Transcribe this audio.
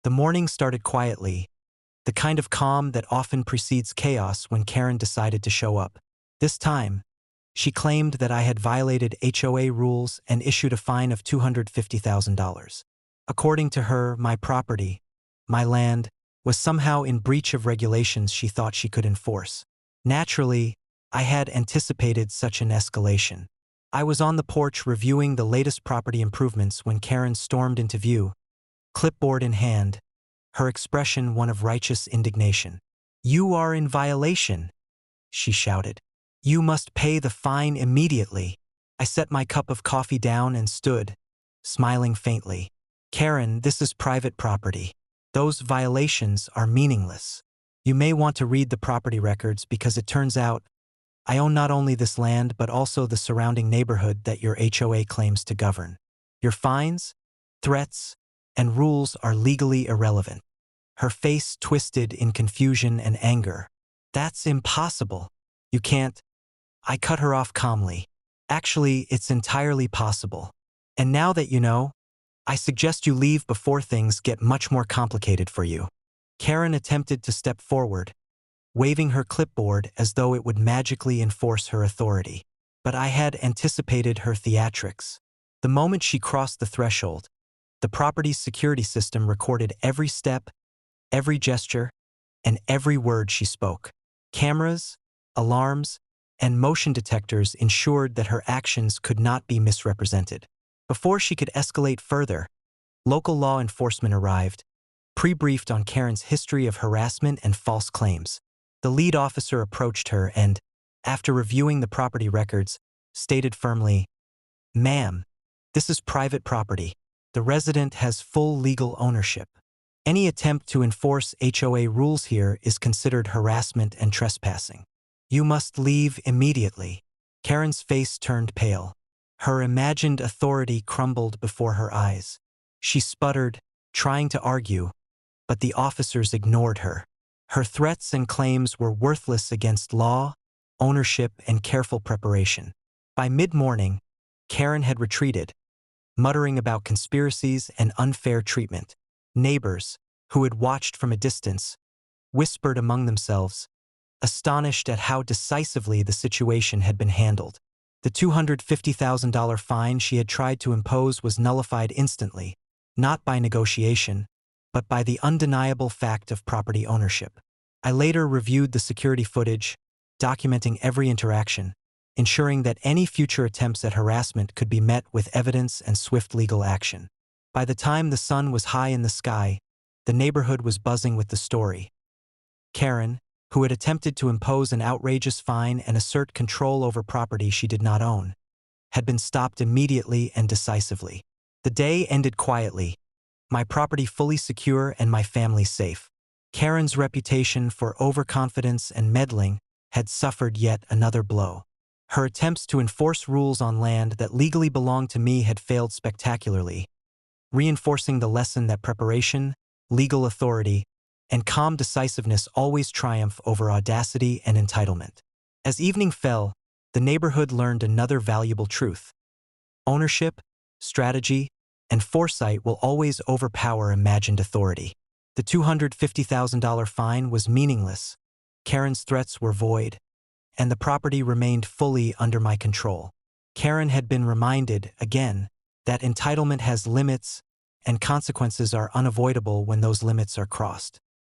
The morning started quietly, the kind of calm that often precedes chaos when Karen decided to show up. This time, she claimed that I had violated HOA rules and issued a fine of $250,000. According to her, my property, my land, was somehow in breach of regulations she thought she could enforce. Naturally, I had anticipated such an escalation. I was on the porch reviewing the latest property improvements when Karen stormed into view, clipboard in hand, her expression one of righteous indignation. "You are in violation," she shouted. "You must pay the fine immediately." I set my cup of coffee down and stood, smiling faintly. "Karen, this is private property. Those violations are meaningless. You may want to read the property records because it turns out I own not only this land but also the surrounding neighborhood that your HOA claims to govern. Your fines, threats, and rules are legally irrelevant." Her face twisted in confusion and anger. "That's impossible. You can't." I cut her off calmly. "Actually, it's entirely possible. And now that you know, I suggest you leave before things get much more complicated for you." Karen attempted to step forward, waving her clipboard as though it would magically enforce her authority. But I had anticipated her theatrics. The moment she crossed the threshold, the property's security system recorded every step, every gesture, and every word she spoke. Cameras, alarms, and motion detectors ensured that her actions could not be misrepresented. Before she could escalate further, local law enforcement arrived, pre-briefed on Karen's history of harassment and false claims. The lead officer approached her and, after reviewing the property records, stated firmly, "Ma'am, this is private property. The resident has full legal ownership. Any attempt to enforce HOA rules here is considered harassment and trespassing. You must leave immediately." Karen's face turned pale. Her imagined authority crumbled before her eyes. She sputtered, trying to argue, but the officers ignored her. Her threats and claims were worthless against law, ownership, and careful preparation. By mid-morning, Karen had retreated, muttering about conspiracies and unfair treatment. Neighbors, who had watched from a distance, whispered among themselves, astonished at how decisively the situation had been handled. The $250,000 fine she had tried to impose was nullified instantly, not by negotiation, but by the undeniable fact of property ownership. I later reviewed the security footage, documenting every interaction, ensuring that any future attempts at harassment could be met with evidence and swift legal action. By the time the sun was high in the sky, the neighborhood was buzzing with the story. Karen, who had attempted to impose an outrageous fine and assert control over property she did not own, had been stopped immediately and decisively. The day ended quietly, my property fully secure and my family safe. Karen's reputation for overconfidence and meddling had suffered yet another blow. Her attempts to enforce rules on land that legally belonged to me had failed spectacularly, reinforcing the lesson that preparation, legal authority, and calm decisiveness always triumph over audacity and entitlement. As evening fell, the neighborhood learned another valuable truth. Ownership, strategy, and foresight will always overpower imagined authority. The $250,000 fine was meaningless, Karen's threats were void, and the property remained fully under my control. Karen had been reminded, again, that entitlement has limits and consequences are unavoidable when those limits are crossed.